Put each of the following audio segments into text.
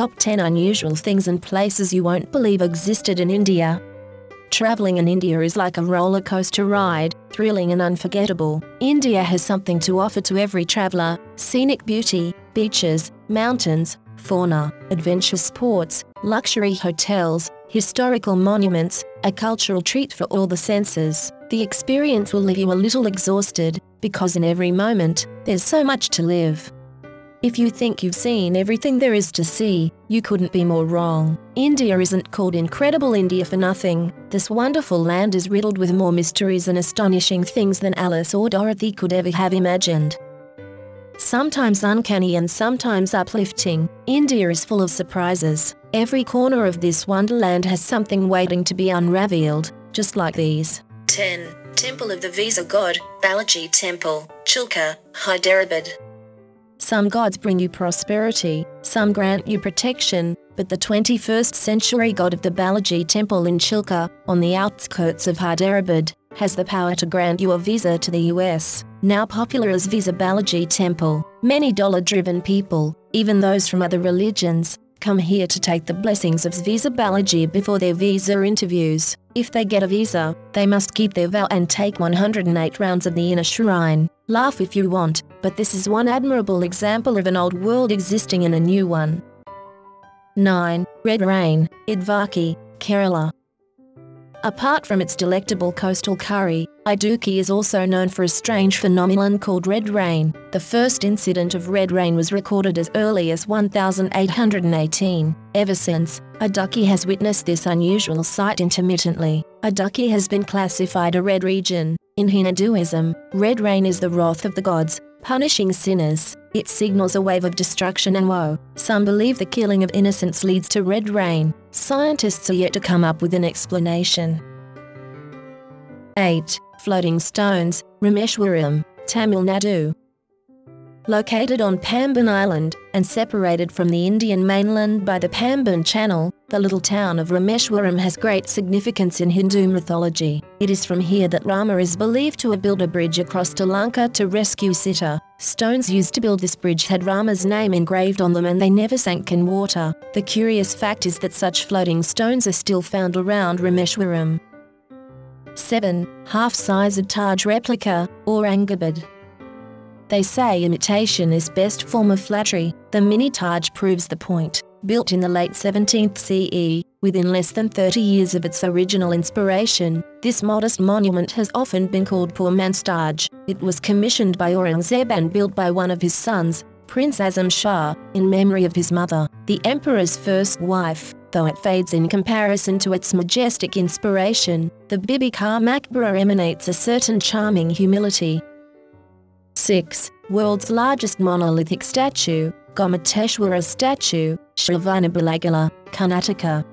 Top 10 unusual things and places you won't believe existed in India. Traveling in India is like a roller coaster ride, thrilling and unforgettable. India has something to offer to every traveler: scenic beauty, beaches, mountains, fauna, adventure sports, luxury hotels, historical monuments, a cultural treat for all the senses. The experience will leave you a little exhausted, because in every moment, there's so much to live. If you think you've seen everything there is to see, you couldn't be more wrong. India isn't called Incredible India for nothing. This wonderful land is riddled with more mysteries and astonishing things than Alice or Dorothy could ever have imagined. Sometimes uncanny and sometimes uplifting, India is full of surprises. Every corner of this wonderland has something waiting to be unraveled, just like these. 10. Temple of the Visa God, Balaji Temple, Chilkur, Hyderabad. Some gods bring you prosperity, some grant you protection, but the 21st century god of the Balaji Temple in Chilkur, on the outskirts of Hyderabad, has the power to grant you a visa to the US. Now popular as Visa Balaji Temple, many dollar-driven people, even those from other religions, come here to take the blessings of Visa Balaji before their visa interviews. If they get a visa, they must keep their vow and take 108 rounds of the inner shrine. Laugh if you want, but this is one admirable example of an old world existing in a new one. 9. Red Rain, Idukki, Kerala. Apart from its delectable coastal curry, Idukki is also known for a strange phenomenon called red rain. The first incident of red rain was recorded as early as 1818. Ever since, Idukki has witnessed this unusual sight intermittently. Idukki has been classified a red region. In Hinduism, red rain is the wrath of the gods, punishing sinners. It signals a wave of destruction and woe. Some believe the killing of innocents leads to red rain. Scientists are yet to come up with an explanation. 8. Floating Stones, Rameshwaram, Tamil Nadu. Located on Pamban Island, and separated from the Indian mainland by the Pamban Channel, the little town of Rameshwaram has great significance in Hindu mythology. It is from here that Rama is believed to have built a bridge across to Lanka to rescue Sita. Stones used to build this bridge had Rama's name engraved on them and they never sank in water. The curious fact is that such floating stones are still found around Rameshwaram. 7. Half-sized Taj Replica, Aurangabad. They say imitation is best form of flattery. The mini Taj proves the point. Built in the late 17th CE, within less than 30 years of its original inspiration, this modest monument has often been called Poor Man's Taj. It was commissioned by Aurangzeb and built by one of his sons, Prince Azam Shah, in memory of his mother, the emperor's first wife. Though it fades in comparison to its majestic inspiration, the Bibi Maqbara emanates a certain charming humility. 6. World's largest monolithic statue, Gomateshwara statue, Shravanabelagola, Karnataka.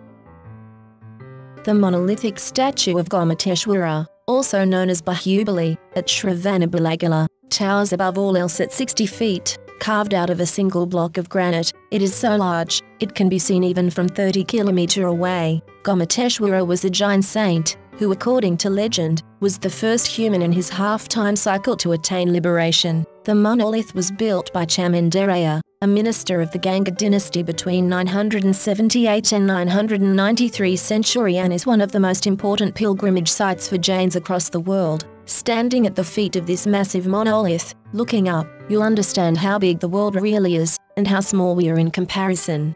The monolithic statue of Gomateshwara, also known as Bahubali, at Shravanabelagola, towers above all else at 60 feet. Carved out of a single block of granite, it is so large, it can be seen even from 30 km away. Gomateshwara was a giant saint, who according to legend, was the first human in his half-time cycle to attain liberation. The monolith was built by Chamundaraya, a minister of the Ganga dynasty between 978 and 993 century and is one of the most important pilgrimage sites for Jains across the world. Standing at the feet of this massive monolith, looking up, you'll understand how big the world really is, and how small we are in comparison.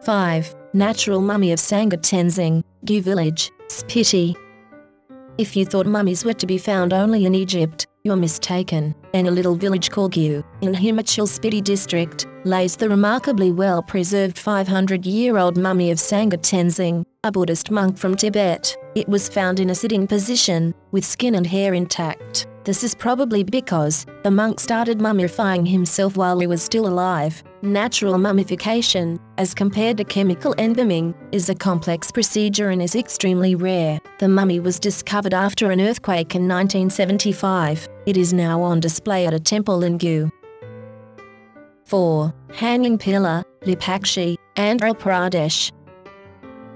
5. Natural mummy of Sangha Tenzing, Gu village, Spiti. If you thought mummies were to be found only in Egypt, you're mistaken. In a little village called Gu, in Himachal Spiti district, lays the remarkably well-preserved 500-year-old mummy of Sangha Tenzing, a Buddhist monk from Tibet. It was found in a sitting position, with skin and hair intact. This is probably because the monk started mummifying himself while he was still alive. Natural mummification, as compared to chemical embalming, is a complex procedure and is extremely rare. The mummy was discovered after an earthquake in 1975. It is now on display at a temple in Gu. 4. Hanging Pillar, Lepakshi, Andhra Pradesh.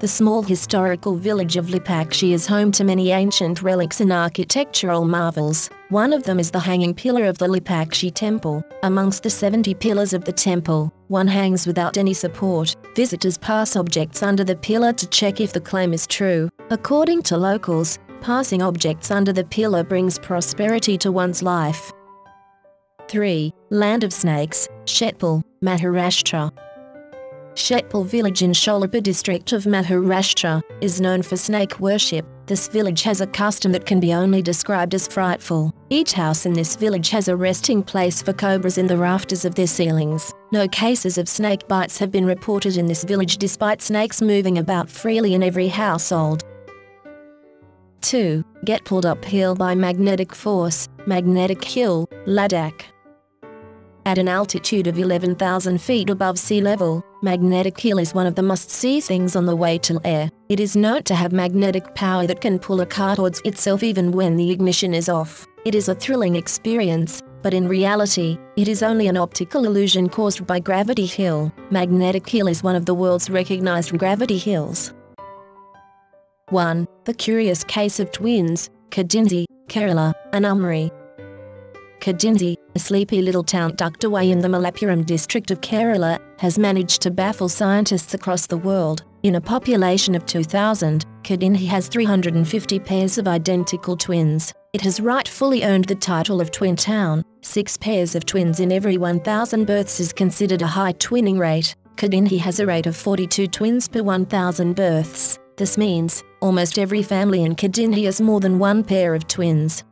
The small historical village of Lepakshi is home to many ancient relics and architectural marvels. One of them is the hanging pillar of the Lepakshi temple. Amongst the 70 pillars of the temple, one hangs without any support. Visitors pass objects under the pillar to check if the claim is true. According to locals, passing objects under the pillar brings prosperity to one's life. 3. Land of Snakes, Shetpal, Maharashtra. Shetpal village in Sholapur district of Maharashtra is known for snake worship. This village has a custom that can be only described as frightful. Each house in this village has a resting place for cobras in the rafters of their ceilings. No cases of snake bites have been reported in this village despite snakes moving about freely in every household. 2. Get pulled uphill by magnetic force, Magnetic Hill, Ladakh. At an altitude of 11,000 feet above sea level, Magnetic Hill is one of the must-see things on the way to air. It is known to have magnetic power that can pull a car towards itself even when the ignition is off. It is a thrilling experience, but in reality, it is only an optical illusion caused by Gravity Hill. Magnetic Hill is one of the world's recognized gravity hills. 1. The curious case of twins, Kodinhi, Kerala, and Umri. Kodinhi, a sleepy little town tucked away in the Malappuram district of Kerala, has managed to baffle scientists across the world. In a population of 2,000, Kodinhi has 350 pairs of identical twins. It has rightfully earned the title of Twin Town. 6 pairs of twins in every 1,000 births is considered a high twinning rate. Kodinhi has a rate of 42 twins per 1,000 births. This means, almost every family in Kodinhi has more than one pair of twins.